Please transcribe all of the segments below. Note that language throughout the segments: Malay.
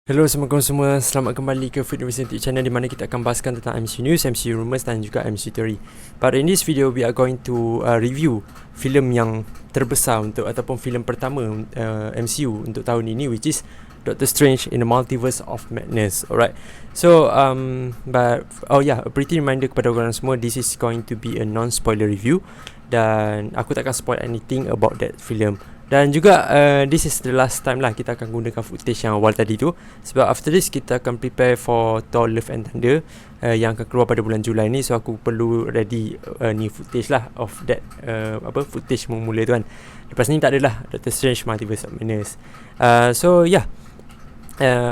Hello Assalamualaikum semua, selamat kembali ke Food University YouTube channel di mana kita akan bahaskan tentang MCU News, MCU Rumors dan juga MCU Theory. But in this video, we are going to review filem yang terbesar untuk ataupun filem pertama MCU untuk tahun ini, which is Doctor Strange in the Multiverse of Madness. Alright, so a pretty reminder kepada korang semua, this is going to be a non-spoiler review dan aku takkan spoil anything about that film. Dan juga this is the last time lah kita akan gunakan footage yang awal tadi tu, sebab after this kita akan prepare for Thor Love and Thunder yang akan keluar pada bulan Julai ni. So aku perlu ready new footage lah of that footage mula tu kan. Lepas ni tak adalah Doctor Strange Multiverse of Madness.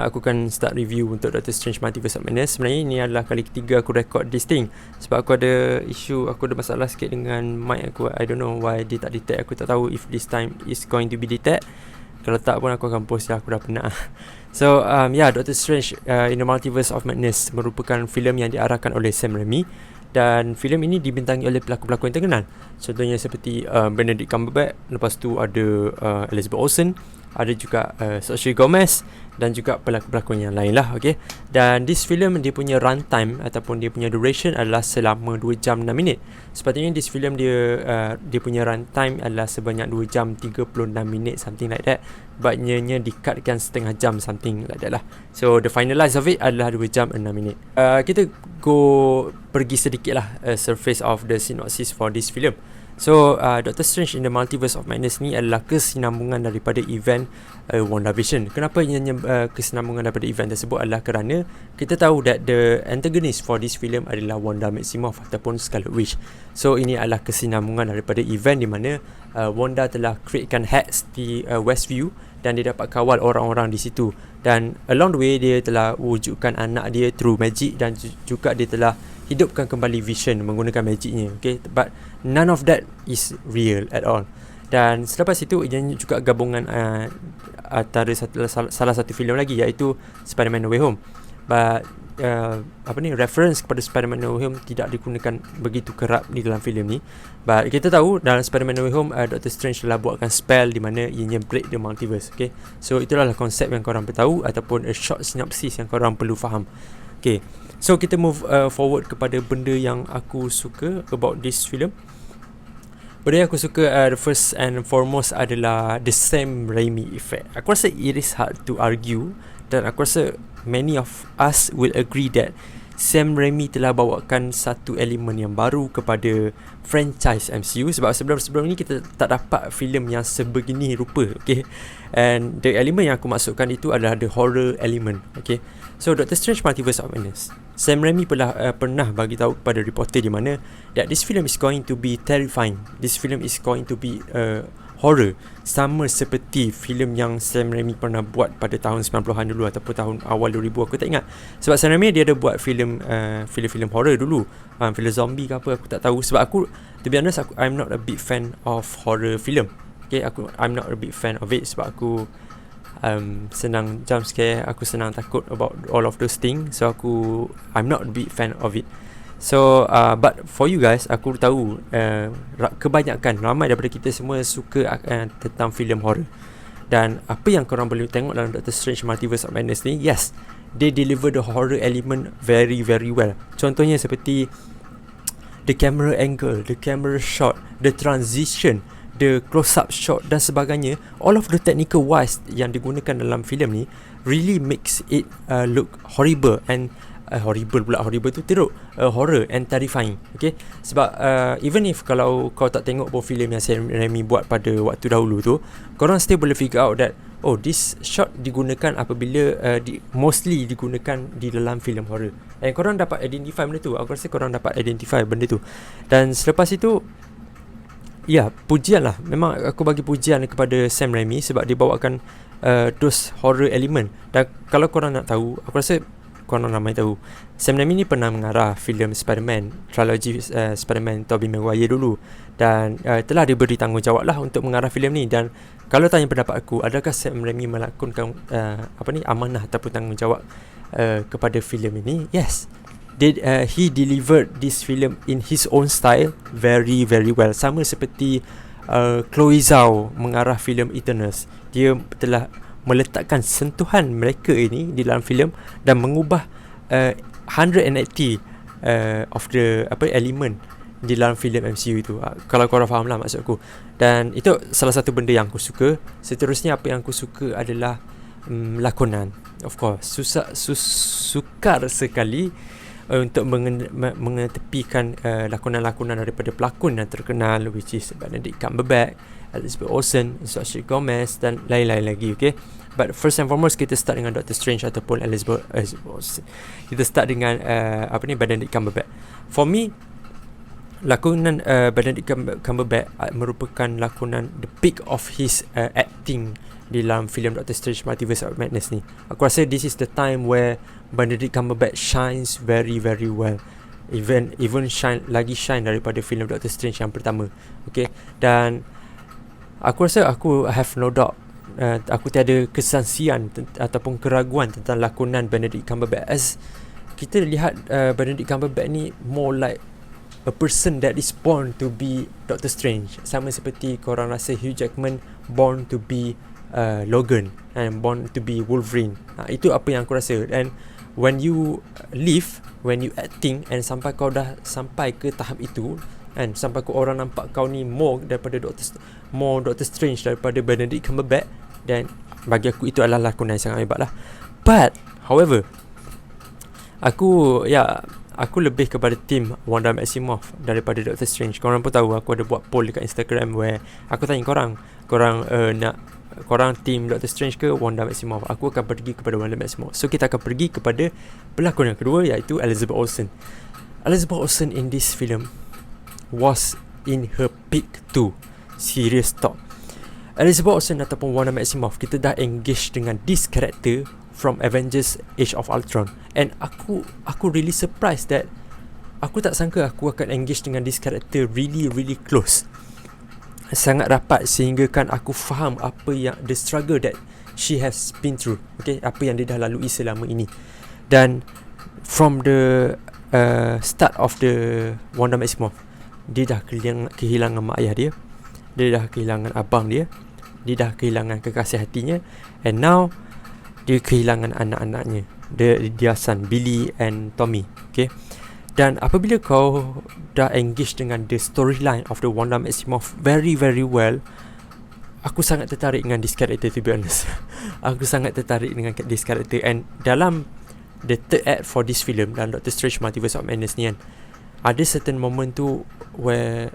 Aku akan start review untuk Doctor Strange Multiverse of Madness. Sebenarnya ini adalah kali ketiga aku record this thing, sebab aku ada issue, aku ada masalah sikit dengan mic aku. I don't know why dia tak detect. Aku tak tahu if this time is going to be detect. Kalau tak pun aku akan post lah, aku dah penat. So Doctor Strange in the Multiverse of Madness merupakan filem yang diarahkan oleh Sam Raimi. Dan filem ini dibintangi oleh pelakon-pelakon yang terkenal. Contohnya seperti Benedict Cumberbatch, lepas tu ada Elizabeth Olsen, ada juga Selena Gomez dan juga pelakon-pelakon yang lain lah. Okay? Dan this film dia punya runtime ataupun dia punya duration adalah selama 2 jam 6 minit. Sepatutnya this film dia punya runtime adalah sebanyak 2 jam 36 minit, something like that. But nya di-cutkan setengah jam, something like that lah. So the finalize of it adalah 2 jam 6 minit. Kita pergi sedikit lah surface of the synopsis for this film. So Doctor Strange in the Multiverse of Madness ni adalah kesinambungan daripada event WandaVision. Kenapa ianya kesinambungan daripada event tersebut adalah kerana kita tahu that the antagonist for this film adalah Wanda Maximoff ataupun Scarlet Witch. So ini adalah kesinambungan daripada event di mana Wanda telah createkan hacks di Westview dan dia dapat kawal orang-orang di situ. Dan along the way dia telah wujudkan anak dia through magic, dan juga dia telah hidupkan kembali Vision menggunakan magicnya. Okay, but none of that is real at all. Dan selepas itu ia juga gabungan antara salah satu filem lagi, iaitu Spider-Man No Way Home. But reference kepada Spider-Man No Way Home tidak digunakan begitu kerap di dalam filem ni. But kita tahu dalam Spider-Man No Way Home Doctor Strange telah buatkan spell di mana ianya break the multiverse. Okay, so itulah konsep yang korang perlu tahu, ataupun a short synopsis yang korang perlu faham. Okay, so kita move forward kepada benda yang aku suka about this film. Benda yang aku suka the first and foremost adalah the Sam Raimi effect. Aku rasa it is hard to argue, dan aku rasa many of us will agree that Sam Raimi telah bawakan satu elemen yang baru kepada franchise MCU. Sebab sebelum ni kita tak dapat filem yang sebegini rupa. Okay, and the element yang aku masukkan itu adalah the horror element. Okay, so Doctor Strange Multiverse of Madness, Sam Raimi pernah bagi tahu kepada reporter di mana that this film is going to be terrifying. This film is going to be horror, sama seperti filem yang Sam Raimi pernah buat pada tahun 90-an dulu ataupun tahun awal 2000, aku tak ingat. Sebab Sam Raimi dia ada buat filem horror dulu, filem zombie ke apa, aku tak tahu. Sebab aku, to be honest, I'm not a big fan of horror film. Okay, I'm not a big fan of it sebab aku senang jump scare, aku senang takut about all of those things. So I'm not a big fan of it. So but for you guys, aku tahu kebanyakan ramai daripada kita semua suka tentang filem horror. Dan apa yang korang boleh tengok dalam Doctor Strange Multiverse of Madness ni, yes, they deliver the horror element very very well. Contohnya seperti the camera angle, the camera shot, the transition, the close-up shot dan sebagainya. All of the technical wise yang digunakan dalam filem ni really makes it look horrible and horrible tu teruk, horror and terrifying. Okay, sebab even if kalau kau tak tengok pun filem yang Sam Raimi buat pada waktu dahulu tu, korang still boleh figure out that this shot digunakan apabila mostly digunakan di dalam filem horror, and korang dapat identify benda tu. Aku rasa korang dapat identify benda tu. Dan selepas itu, pujian lah. Memang aku bagi pujian kepada Sam Raimi sebab dia bawakan those horror element. Dan kalau korang nak tahu, aku rasa korang ramai tahu, Sam Raimi ni pernah mengarah filem Spider-Man, trilogy Spider-Man Tobey Maguire dulu, dan telah diberi tanggungjawab lah untuk mengarah filem ni. Dan kalau tanya pendapat aku, adakah Sam Raimi melakonkan amanah ataupun tanggungjawab kepada filem ini? Yes, he delivered this film in his own style very very well. Sama seperti Chloe Zhao mengarah filem Eternals, dia telah meletakkan sentuhan mereka ini di dalam filem dan mengubah 180 of the element di dalam filem MCU itu. Kalau korang faham lah maksud aku. Dan itu salah satu benda yang aku suka. Seterusnya apa yang aku suka adalah lakonan. Of course sukar sekali untuk mengetepikan lakonan-lakonan daripada pelakon yang terkenal, which is Benedict Cumberbatch, Elizabeth Olsen, Selena Gomez dan lain-lain lagi. Okay, but first and foremost kita start dengan Doctor Strange ataupun Elizabeth Olsen. Kita start dengan Benedict Cumberbatch. For me, lakonan Benedict Cumberbatch merupakan lakonan the peak of his acting di dalam filem Doctor Strange Multiverse of Madness ni. Aku rasa this is the time where Benedict Cumberbatch shines very very well. Even shine daripada filem Doctor Strange yang pertama. Okay, dan aku rasa aku have no doubt, aku tiada kesangsian ataupun keraguan tentang lakonan Benedict Cumberbatch. As kita lihat Benedict Cumberbatch ni more like a person that is born to be Doctor Strange. Sama seperti korang rasa Hugh Jackman born to be Logan and born to be Wolverine. Itu apa yang aku rasa. And when you acting and sampai kau dah sampai ke tahap itu, and sampai kau orang nampak kau ni more Doctor Strange daripada Benedict Cumberbatch, dan bagi aku itu adalah lakonan yang sangat hebat lah. But however, aku lebih kepada team Wanda Maximoff daripada Doctor Strange. Korang pun tahu aku ada buat poll dekat Instagram where aku tanya korang team Doctor Strange ke Wanda Maximoff. Aku akan pergi kepada Wanda Maximoff. So kita akan pergi kepada pelakon yang kedua, iaitu Elizabeth Olsen. Elizabeth Olsen in this film was in her peak too. Serious talk. Elizabeth Olsen ataupun Wanda Maximoff, kita dah engage dengan this character from Avengers Age of Ultron, and aku really surprised that aku tak sangka aku akan engage dengan this character really really close, sangat rapat, sehingga kan aku faham apa yang the struggle that she has been through. Okay, apa yang dia dah lalui selama ini. Dan from the start of the Wanda Maximoff, dia dah kehilangan mak ayah dia dah kehilangan abang dia dah kehilangan kekasih hatinya, and now dia kehilangan anak-anaknya, dia son Billy and Tommy. Okay, dan apabila kau dah engage dengan the storyline of the Wanda Maximoff very very well, aku sangat tertarik dengan this character, to be honest. Aku sangat tertarik dengan this character. And dalam the third act for this film, dalam Doctor Strange Multiverse of Madness ni kan, ada certain moment tu where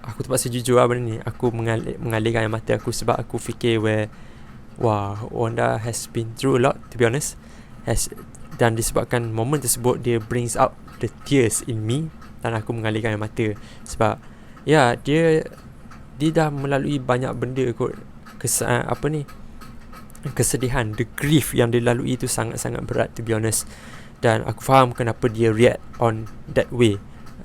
aku terpaksa jujur lah benda ni, aku mengalirkan air mata aku, sebab aku fikir where Wanda has been through a lot, to be honest. Dan disebabkan moment tersebut, dia brings out the tears in me, dan aku mengalirkan air mata. Sebab dia dah melalui banyak benda kot. Kesedihan, the grief yang dia lalui itu sangat-sangat berat, to be honest. Dan aku faham kenapa dia react on that way.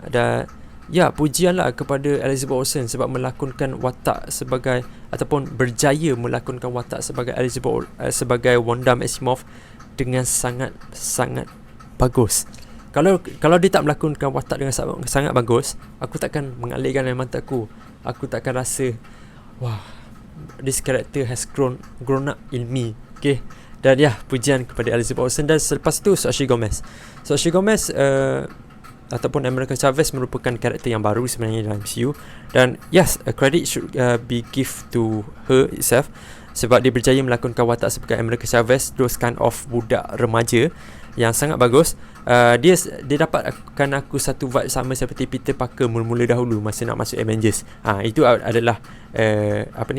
Dan pujianlah kepada Elizabeth Olsen sebab melakonkan watak sebagai, ataupun berjaya melakonkan watak sebagai Elizabeth sebagai Wanda Maximoff dengan sangat-sangat bagus. Kalau dia tak melakonkan watak dengan sangat bagus, aku takkan mengalirkan air mata aku. Aku takkan rasa this character has grown up in me. Okay, dan pujian kepada Elizabeth Olsen. Dan selepas itu Selena Gomez ataupun America Chavez merupakan karakter yang baru sebenarnya dalam MCU. Dan yes, a credit should be give to her itself, sebab dia berjaya melakonkan watak sebagai America Chavez, those kind of budak remaja yang sangat bagus. Dia dapatkan aku satu vibe sama seperti Peter Parker mula-mula dahulu masa nak masuk Avengers. Itu adalah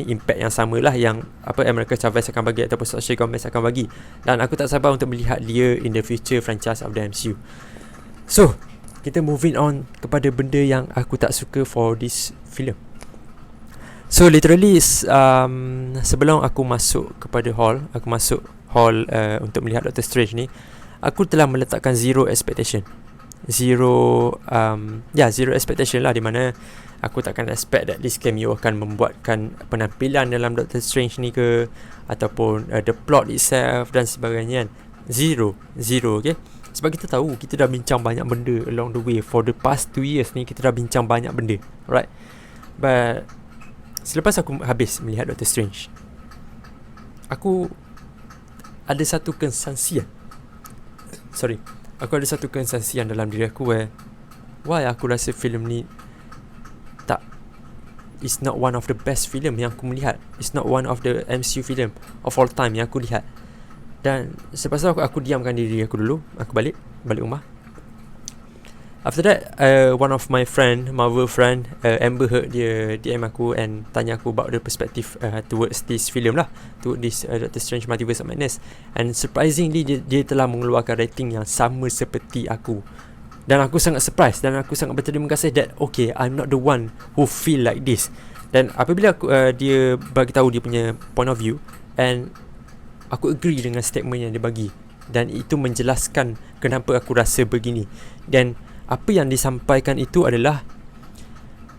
impact yang samalah yang America Chavez akan bagi ataupun Selena Gomez akan bagi. Dan aku tak sabar untuk melihat dia in the future franchise of the MCU. So kita moving on kepada benda yang aku tak suka for this film. So literally sebelum aku masuk kepada hall, untuk melihat Doctor Strange ni, aku telah meletakkan zero expectation lah, di mana aku takkan expect that this cameo akan membuatkan penampilan dalam Doctor Strange ni ke, ataupun the plot itself dan sebagainya. Zero, okay. Sebab kita tahu, kita dah bincang banyak benda along the way. For the past 2 years ni, kita dah bincang banyak benda, right? But selepas aku habis melihat Doctor Strange, aku ada satu kesaksian aku ada satu kesaksian dalam diri aku why aku rasa filem ni tak, it's not one of the best film yang aku melihat, it's not one of the MCU film of all time yang aku lihat. Dan selepas tu aku diamkan diri aku dulu. Aku balik rumah. After that, one of my friend, Marvel friend, Amber Heard, dia DM aku and tanya aku about the perspective towards this film lah, towards this Doctor Strange Multiverse of Madness. And surprisingly, dia telah mengeluarkan rating yang sama seperti aku. Dan aku sangat surprised dan aku sangat berterima kasih that okay, I'm not the one who feel like this. Dan apabila dia bagi tahu dia punya point of view, and aku agree dengan statement yang dia bagi, dan itu menjelaskan kenapa aku rasa begini. Dan apa yang disampaikan itu adalah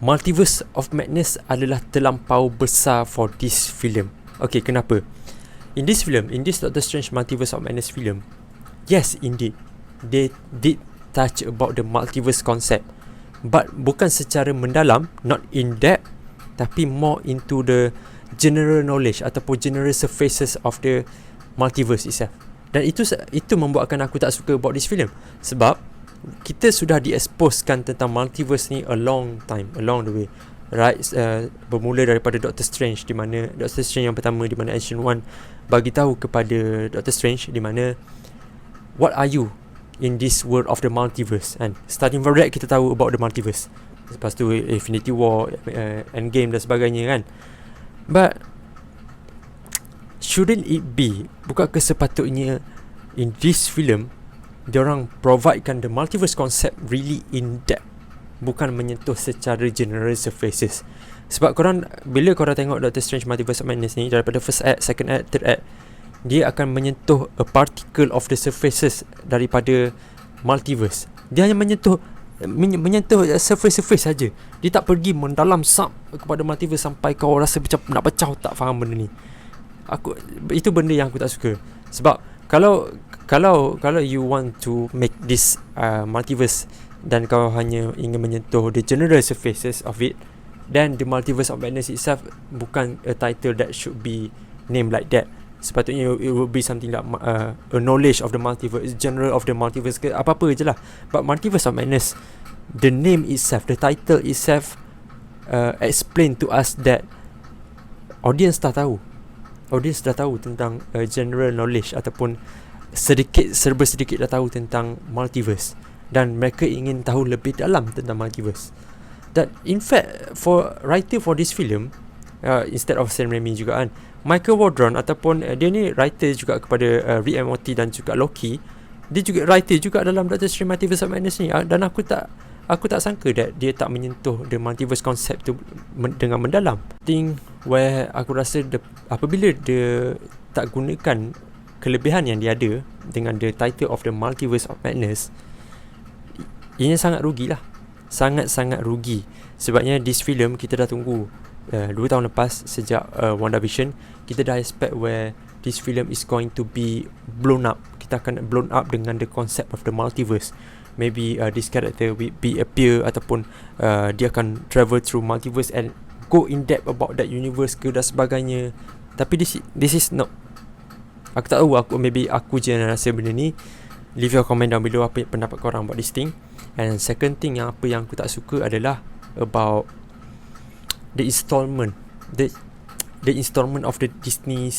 Multiverse of Madness adalah terlampau besar for this film. Okay, kenapa? In this Doctor Strange Multiverse of Madness film, yes indeed, they did touch about the multiverse concept, but bukan secara mendalam, not in depth, tapi more into the general knowledge ataupun general surfaces of the multiverse itself. Dan itu membuatkan aku tak suka about this film, sebab kita sudah dieksposkan tentang multiverse ni along the way, right? Bermula daripada Doctor Strange, di mana Doctor Strange yang pertama, di mana Ancient One bagi tahu kepada Doctor Strange di mana what are you in this world of the multiverse, and starting from that kita tahu about the multiverse. Lepas tu Infinity War, Endgame dan sebagainya kan. But shouldn't it be, bukankah sepatutnya in this film diorang providekan the multiverse concept really in depth, bukan menyentuh secara general surfaces. Sebab bila korang tengok Doctor Strange Multiverse of Madness ni, daripada first act, second act, third act, dia akan menyentuh a particle of the surfaces daripada multiverse. Dia hanya menyentuh surface saja. Dia tak pergi mendalam kepada multiverse sampai kau rasa macam nak pecah. Tak faham benda ni. Itu benda yang aku tak suka. Sebab kalau you want to make this multiverse dan kau hanya ingin menyentuh the general surfaces of it, then the Multiverse of Madness itself bukan a title that should be named like that. Sepatutnya it will be something like a knowledge of the multiverse, general of the multiverse ke apa-apa je lah. But Multiverse of Madness, the name itself, the title itself explain to us that audience dah tahu tentang general knowledge ataupun serba sedikit dah tahu tentang multiverse, dan mereka ingin tahu lebih dalam tentang multiverse. Dan in fact, for writer for this film, instead of Sam Raimi juga kan, Michael Waldron ataupun dia ni writer juga kepada Rick and Morty dan juga Loki. Dia juga writer juga dalam Doctor Strange Multiverse of Madness ni, dan aku tak sangka that dia tak menyentuh the multiverse concept tu dengan mendalam. Thing where aku rasa apabila dia tak gunakan kelebihan yang dia ada dengan the title of the Multiverse of Madness, ini sangat rugilah. Sangat-sangat rugi. Sebabnya this film kita dah tunggu 2 tahun lepas sejak WandaVision. Kita dah expect where this film is going to be blown up. Kita akan blown up dengan the concept of the multiverse. Maybe this character will be appear ataupun dia akan travel through multiverse and go in depth about that universe ke dan sebagainya. Tapi this is not. Aku tak tahu, maybe aku je yang rasa benda ni. Leave your comment down below apa pendapat korang about this thing. And second thing yang aku tak suka adalah about the installment of the Disney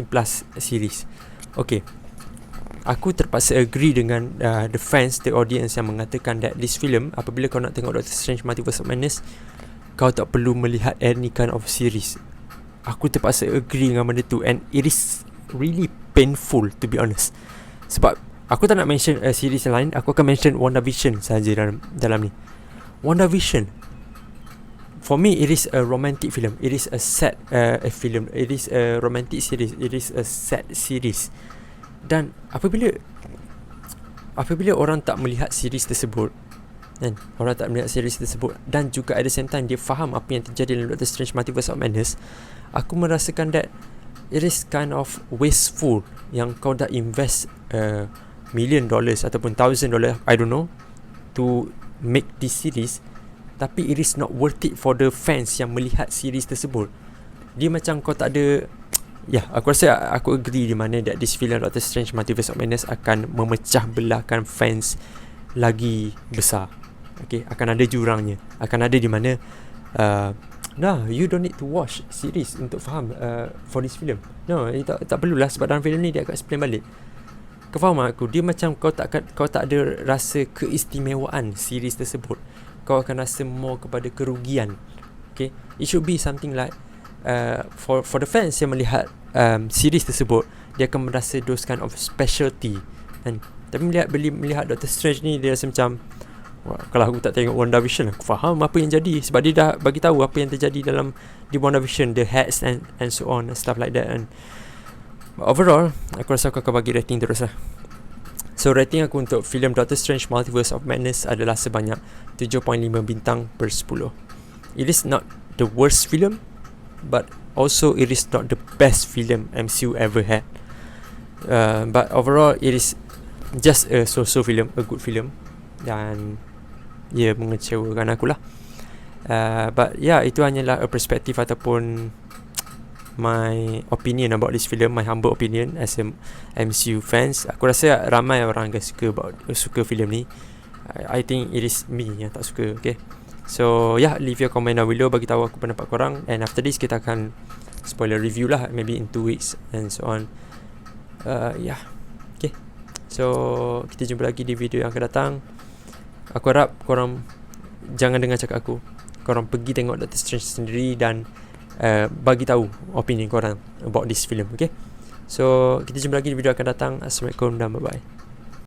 Plus series. Okay, aku terpaksa agree dengan the fans, the audience yang mengatakan that this film, apabila kau nak tengok Doctor Strange Multiverse of Madness, kau tak perlu melihat any kind of series. Aku terpaksa agree dengan benda tu, and it is really painful to be honest. Sebab aku tak nak mention series yang lain, aku akan mention WandaVision saja dalam ni. WandaVision, for me, it is a romantic film. It is a sad film. It is a romantic series. It is a sad series. Dan apabila orang tak melihat series tersebut, dan dan juga at the same time dia faham apa yang terjadi dalam Doctor Strange Multiverse of Madness, aku merasakan that it is kind of wasteful yang kau dah invest $1 million ataupun $1,000, I don't know, to make this series, tapi it is not worth it for the fans yang melihat series tersebut. Dia macam kau tak ada aku rasa aku agree di mana that this film Doctor Strange Multiverse of Madness akan memecah belahkan fans lagi besar. Okay, akan ada jurangnya. Akan ada di mana you don't need to watch series untuk faham for this film. No, tak perlulah, sebab dalam filem ni dia akan explain balik. Kau faham aku? Dia macam kau tak ada rasa keistimewaan series tersebut. Kau akan rasa more kepada kerugian. Okay, it should be something like for the fans yang melihat series tersebut, dia akan merasa those kind of specialty kan. Tapi melihat Doctor Strange ni, dia rasa macam, kalau aku tak tengok WandaVision, aku faham apa yang jadi, sebab dia dah bagi tahu apa yang terjadi di WandaVision, the hats and so on and stuff like that. And overall, aku rasa aku akan bagi rating terus lah. So rating aku untuk filem Doctor Strange Multiverse of Madness adalah sebanyak 7.5 bintang per 10. It is not the worst film, but also it is not the best film MCU ever had. But overall, it is just a so-so film, a good film. Dan ia mengecewakan aku lah. But itu hanyalah a perspective ataupun my opinion about this film, my humble opinion as a MCU fans. Aku rasa ramai orang yang suka filem ni. I think it is me yang tak suka. Okay, so leave your comment down below, bagi tahu aku pendapat korang. And after this kita akan spoiler review lah, maybe in 2 weeks and so on. Okay, so kita jumpa lagi di video yang akan datang. Aku harap korang jangan dengar cakap aku, korang pergi tengok Doctor Strange sendiri dan bagi tahu opinion korang about this film. Okay, so kita jumpa lagi di video akan datang. Assalamualaikum dan bye bye.